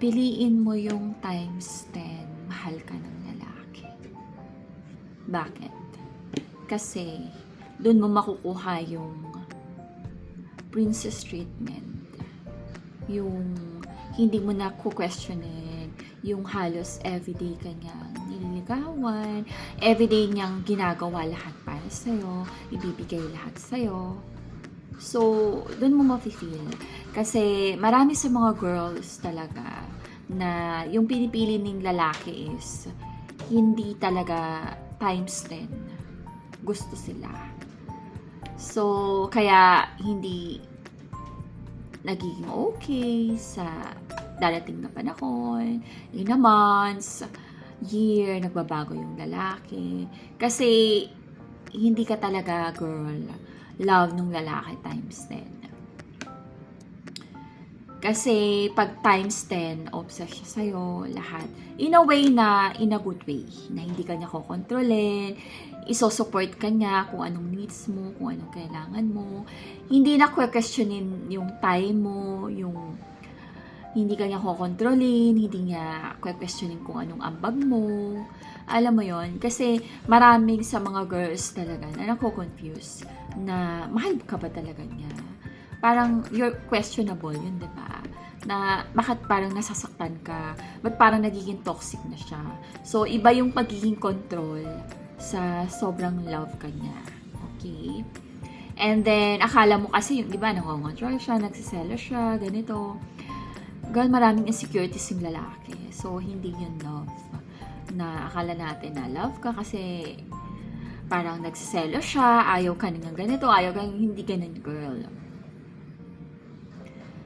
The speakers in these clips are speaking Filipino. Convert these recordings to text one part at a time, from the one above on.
piliin mo yung times 10, mahal ka ng lalaki. Bakit? Kasi, dun mo makukuha yung princess treatment. Yung hindi mo na questionin, yung halos everyday ka niyang nililigawan, everyday niyang ginagawa lahat para sa'yo, ibibigay lahat sa'yo. So, dun mo mafe-feel. Kasi marami sa mga girls talaga na yung pinipili ng lalaki is hindi talaga times 10. Gusto sila. So, kaya hindi nagiging okay sa darating na panahon, in a months, year, nagbabago yung lalaki. Kasi hindi ka talaga, girl, love nung lalaki times 10. Kasi pag times 10, obsessed siya sa'yo, lahat. In a way na, in a good way, na hindi ka niya kokontrolin, isosupport ka niya kung anong needs mo, kung anong kailangan mo. Hindi na questionin yung time mo, yung hindi ka niya kokontrolin, hindi niya questionin kung anong ambag mo. Alam mo yon, kasi maraming sa mga girls talaga na nako-confuse na mahal ka ba talaga niya? Parang you're questionable yun, di ba? Na bakit parang nasasaktan ka? Ba't parang nagiging toxic na siya? So, iba yung pagiging control sa sobrang love ka niya. Okay? And then, akala mo kasi yung iba, nangongontrol siya, nagsiselo siya, ganito. Girl, maraming insecurities yung lalaki. So, hindi yun love. Na akala natin na love ka kasi parang nagsiselo siya, ayaw ka ng ganito, ayaw ka hindi ganun, girl.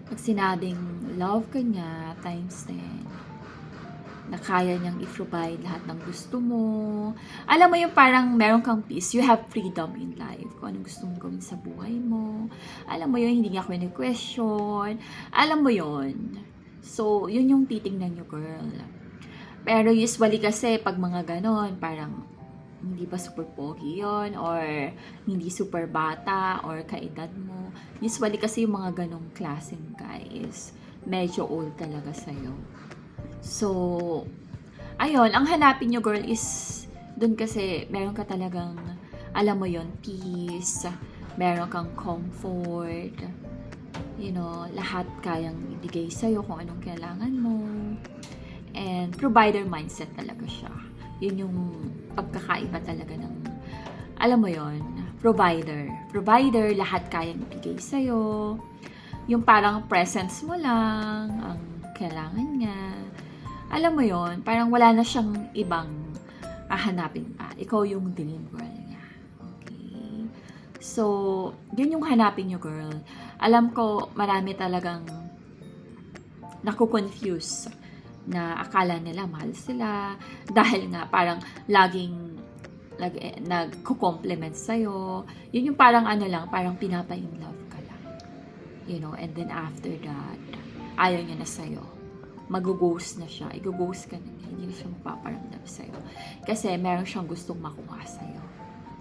Pag sinabing love ka niya times 10, na kaya niyang i-provide lahat ng gusto mo. Alam mo yung parang meron kang peace, you have freedom in life. Kung anong gusto mong gawin sa buhay mo. Alam mo yun, hindi niya question. Alam mo yun. So, yun yung titingnan niyo, girl. Pero usually kasi pag mga ganon, parang hindi ba super pogi yun, or hindi super bata, or kaedad mo. Usually kasi yung mga ganong klaseng guy is medyo old talaga sa'yo. So, ayun, ang hanapin nyo, girl, is dun kasi meron ka talagang, alam mo yon, peace, meron kang comfort, you know, lahat kayang ibigay sa'yo kung anong kailangan mo. And provider mindset talaga siya. Yun yung pagkakaiba talaga ng, alam mo yon, provider. Provider, lahat kayang ibigay sa'yo. Yung parang presence mo lang, ang kailangan niya. Alam mo yon, parang wala na siyang ibang hahanapin pa. Ikaw yung dream girl niya. Okay? So, yun yung hanapin nyo, girl. Alam ko, marami talagang naku-confuse na akala nila mahal sila dahil nga parang laging nagko-compliment sa'yo. Yun yung parang ano lang, parang pinapa-in-love ka lang. You know, and then after that, ayaw niya na sa'yo. Mag-ghost na siya. I-ghost ka na niya. Hindi na siya mapaparamdam sa'yo. Kasi meron siyang gustong makuha sa'yo.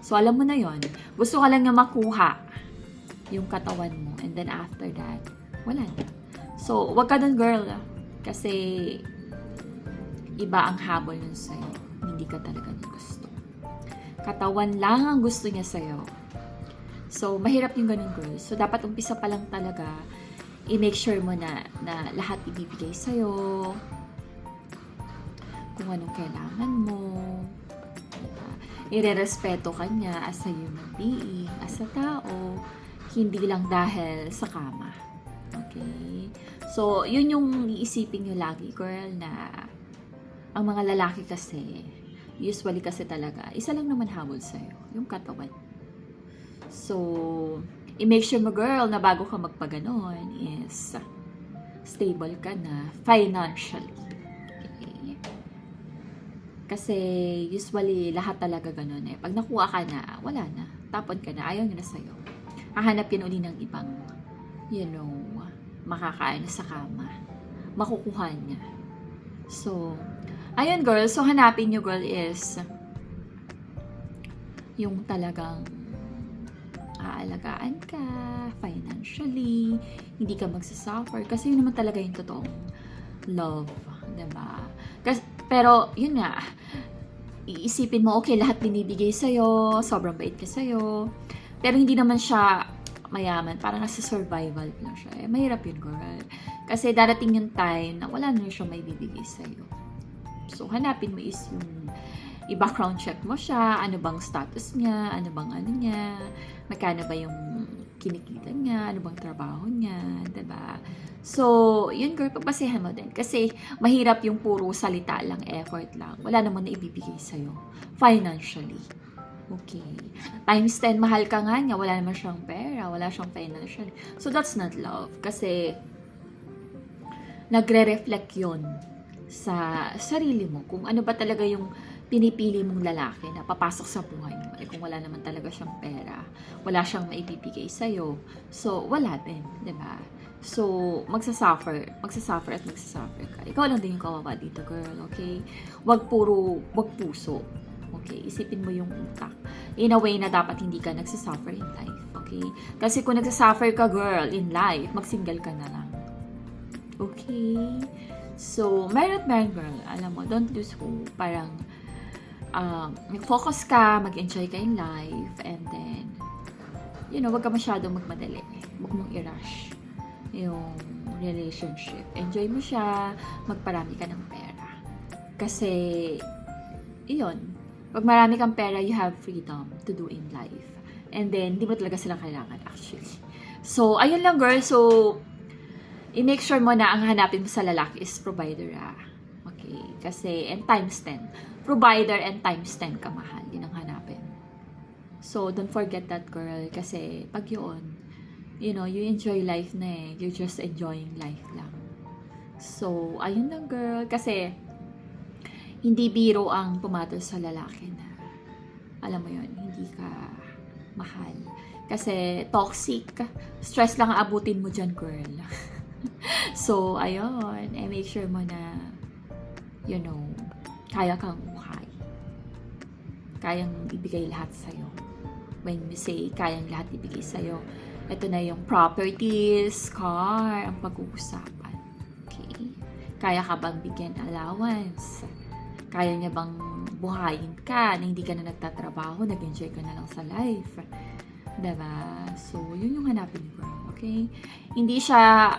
So, alam mo na yon. Gusto ka lang niya makuha yung katawan mo. And then after that, wala na. So, wag ka dun, girl. Kasi iba ang habol nun sa'yo. Hindi ka talaga niya gusto. Katawan lang ang gusto niya sa'yo. So, mahirap yung ganun, girl. So, dapat umpisa pa lang talaga, i-make sure mo na lahat ibibigay sa'yo. Kung anong kailangan mo. Diba? Ire-respeto ka niya as a human being, as a tao. Hindi lang dahil sa kama. Okay? So, yun yung iisipin nyo lagi, girl, na ang mga lalaki kasi, usually kasi talaga, isa lang naman habol sa'yo, yung katawan. So, i-make sure mo, girl, na bago ka magpaganon is stable ka na financially. Okay? Kasi usually, lahat talaga ganon eh. Pag nakuha ka na, wala na. Tapon ka na, ayaw na sa'yo. Hahanap yun uli ng ibang, you know, makakain sa kama. Makukuha niya. So, ayun, girl. So, hanapin nyo, girl, is yung talagang aalagaan ka financially, hindi ka magsasuffer. Kasi yun naman talaga yung totoong love, 'di ba? Pero yun nga, iisipin mo, okay, lahat binibigay sa'yo, sobrang bait ka sa'yo, pero hindi naman siya mayaman, parang nasa survival lang siya. Mahirap yun, girl. Kasi darating yung time na wala na siya may bibigay sa'yo. So, hanapin mo is yung i-background check mo siya, ano bang status niya, ano bang ano niya, magkano ba yung kinikita niya, ano bang trabaho niya, diba? So, yun girl, pagbasehan mo din. Kasi, mahirap yung puro salita lang, effort lang. Wala naman na ibibigay sa'yo. Financially. Okay. Times 10, mahal ka nga niya, wala naman siyang pera, wala siyang financial. So, that's not love. Kasi, nagre-reflect yon sa sarili mo. Kung ano ba talaga yung pinipili mong lalaki na papasok sa buhay mo. Eh, kung wala naman talaga siyang pera, wala siyang maibibigay sa'yo. So, wala din, di ba? So, magsasuffer at magsasuffer ka. Ikaw lang din yung kawawa dito, girl, okay? Wag puso. Okay, isipin mo yung utak. In a way na dapat hindi ka nagsasuffer in life. Okay? Kasi kung nagsasuffer ka, girl, in life, mag-single ka na lang. Okay? So, meron, girl. Alam mo, don't lose hope. Parang, mag-focus ka, mag-enjoy ka in life, and then, wag ka masyadong magmadali. Wag mong i-rush yung relationship. Enjoy mo siya, magparami ka ng pera. Kasi, pag marami kang pera, you have freedom to do in life. And then, di mo talaga sila kailangan actually. So, ayun lang girl. So, i-make sure mo na ang hanapin mo sa lalaki is provider Okay? Kasi, and times 10. Provider and times 10 kamahal. Yun ang hanapin. So, don't forget that girl. Kasi, pag yun, you enjoy life na eh. You're just enjoying life lang. So, ayun lang girl. Kasi, hindi biro ang pumatol sa lalaki na, alam mo yun, hindi ka mahal. Kasi toxic, stress lang ang abutin mo dyan, girl. So, ayun, make sure mo na, kaya kang buhay. Kayang ibigay lahat sa'yo. When we say, kayang lahat ibigay sa'yo, ito na yung properties, car, ang pag-uusapan. Okay? Kaya ka bang bigyan allowance? Kaya niya bang buhayin ka na hindi ka na nagtatrabaho, nag-enjoy ka na lang sa life? Diba? So, yun yung hanapin ni girl, okay? Hindi siya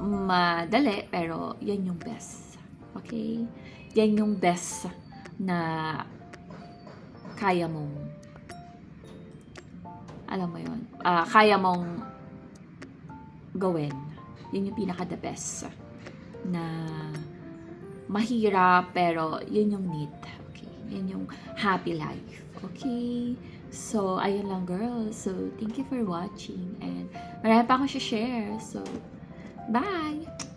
madali, pero yan yung best. Okay? Yan yung best na kaya mong, alam mo yun, kaya mong gawin. Yun yung pinaka-the best na mahirap, pero yun yung need. Okay? Yun yung happy life. Okay? So, ayun lang, girl. So, thank you for watching. And marami pa akong share. So, bye!